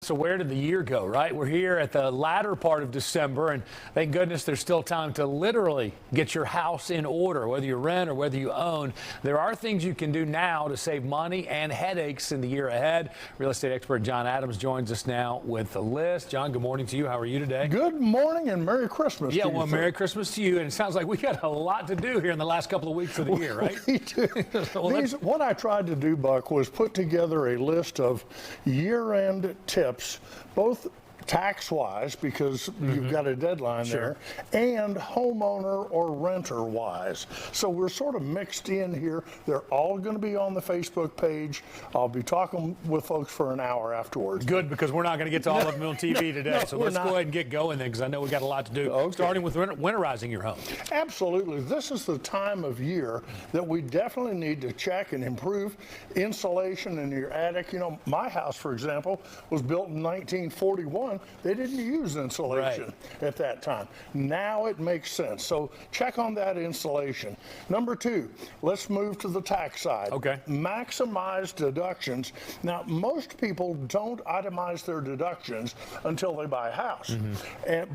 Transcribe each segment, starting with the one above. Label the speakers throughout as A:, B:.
A: So where did the year go, right? We're here at the latter part of December, and thank goodness there's still time to literally get your house in order, whether you rent or whether you own. There are things you can do now to save money and headaches in the year ahead. Real estate expert John Adams joins us now with a list. John, good morning to you. How are you today?
B: Good morning and Merry Christmas to you.
A: Well, Merry Christmas to you. And it sounds like we got a lot to do here in the last couple of weeks of the year, right?
B: We do. What I tried to do, Buck, was put together a list of year-end tips, both tax-wise, because you've got a deadline there, and homeowner or renter-wise. So we're sort of mixed in here. They're all going to be on the Facebook page. I'll be talking with folks for an hour afterwards.
A: Good, because we're not going to get to all of them on TV today. So let's go ahead and get going then, because I know we've got a lot to do, starting with winterizing your home.
B: Absolutely. This is the time of year that we definitely need to check and improve insulation in your attic. You know, my house, for example, was built in 1941. They didn't use insulation at that time. Now it makes sense. So check on that insulation. Number two, let's move to the tax side.
A: Okay.
B: Maximize deductions. Now, most people don't itemize their deductions until they buy a house.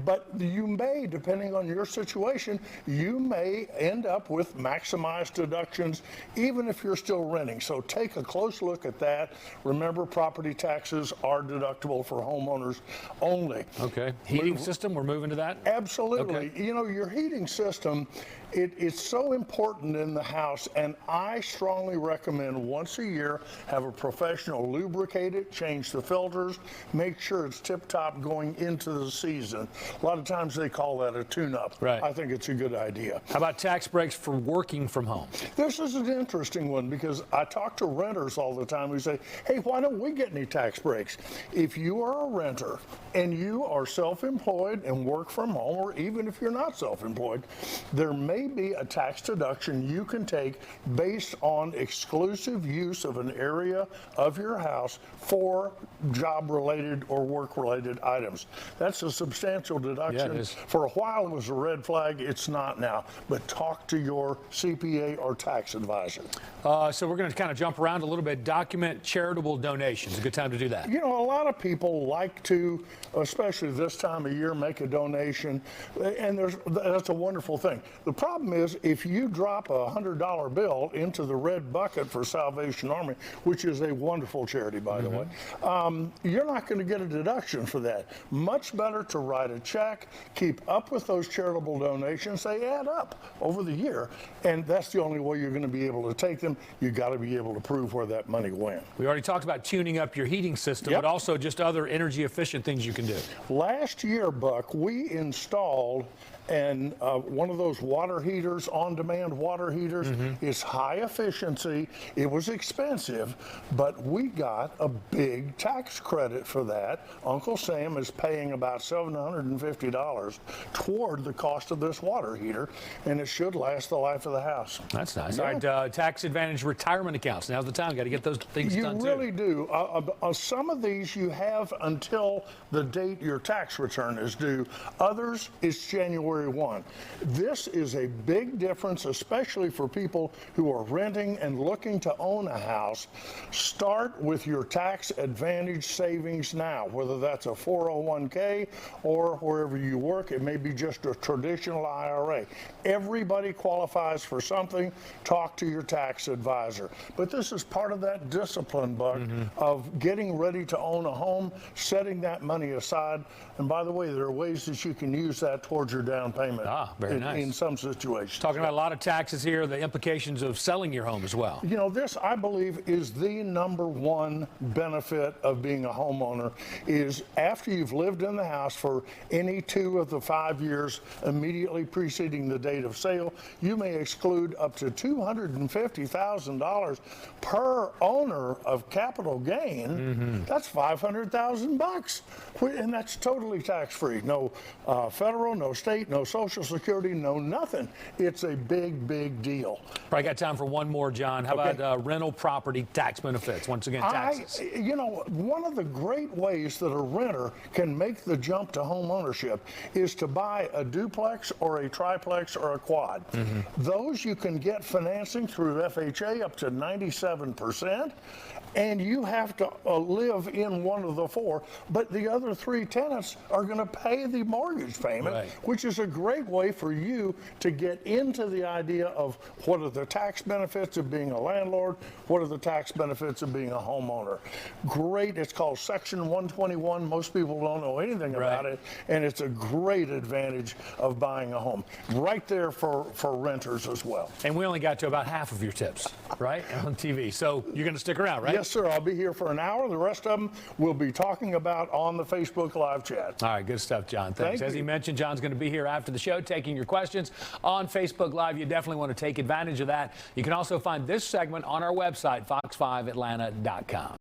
B: But you may, depending on your situation, you may end up with maximized deductions even if you're still renting. So take a close look at that. Remember, property taxes are deductible for homeowners only.
A: Okay. Heating system, we're moving to that?
B: Absolutely.
A: Okay.
B: You know, your heating system, it's so important in the house, and I strongly recommend once a year have a professional lubricate it, change the filters, make sure it's tip-top going into the season. A lot of times they call that a tune-up.
A: Right.
B: I think it's a good idea.
A: How about tax breaks for working from home?
B: This is an interesting one because I talk to renters all the time who say, hey, why don't we get any tax breaks? If you are a renter and you are self-employed and work from home, or even if you're not self-employed, there may be a tax deduction you can take based on exclusive use of an area of your house for job-related or work-related items. That's a substantial deduction.
A: Yeah, it is.
B: For a while, it was a red flag. It's not now. But talk to your CPA or tax advisor.
A: So we're going to kind of jump around a little bit. Document charitable donations. A good time to do that.
B: You know, a lot of people like to, especially this time of year, make a donation, and that's a wonderful thing. The problem is if you drop a $100 bill into the red bucket for Salvation Army, which is a wonderful charity, by the way, you're not going to get a deduction for that. Much better to write a check, keep up with those charitable donations. They add up over the year, and that's the only way you're going to be able to take them. You got to be able to prove where that money went.
A: We already talked about tuning up your heating system, but also just other energy efficient things you can do.
B: Last year, Buck, we installed one of those water heaters, on-demand water heaters. It's high efficiency. It was expensive, but we got a big tax credit for that. Uncle Sam is paying about $750 toward the cost of this water heater, and it should last the life of the house.
A: That's nice. All right, tax advantage retirement accounts. Now's the time. Got to get those things done too.
B: You really do. Some of these you have until the date your tax return is due. Others, it's January 1. This is a big difference, especially for people who are renting and looking to own a house. Start with your tax advantage savings now, whether that's a 401k or wherever you work. It may be just a traditional IRA. Everybody qualifies for something. Talk to your tax advisor. But this is part of that discipline, Buck, of getting ready to own a home, setting that money aside. And by the way, there are ways that you can use that towards your down payment.
A: Very nice.
B: In some situations.
A: Talking about a lot of taxes here, the implications of selling your home as well.
B: You know, this, I believe, is the number one benefit of being a homeowner, is after you've lived in the house for any 2 of the 5 years immediately preceding the date of sale, you may exclude up to $250,000 per owner of capital gain. That's $500,000, and that's totally tax-free. No federal, no state, no Social Security, no nothing. It's a big, big deal.
A: Probably got time for one more, John. How about rental property tax benefits? Once again, taxes.
B: You know, one of the great ways that a renter can make the jump to home ownership is to buy a duplex or a triplex or a quad. Those you can get financing through FHA up to 97%. and you have to live in one of the 4, but the other 3 tenants are going to pay the mortgage payment,
A: right,
B: which is a great way for you to get into the idea of what are the tax benefits of being a landlord, what are the tax benefits of being a homeowner. Great. It's called Section 121. Most people don't know anything about it, and it's a great advantage of buying a home. Right there for renters as well.
A: And we only got to about half of your tips, right, on TV. So you're going to stick around, right?
B: Yes, sir. I'll be here for an hour. The rest of them we'll be talking about on the Facebook live chat.
A: All right, good stuff, John. Thanks.
B: Thank
A: As he
B: you.
A: mentioned, John's going to be here after the show taking your questions on Facebook Live. You definitely want to take advantage of that. You can also find this segment on our website, fox5atlanta.com.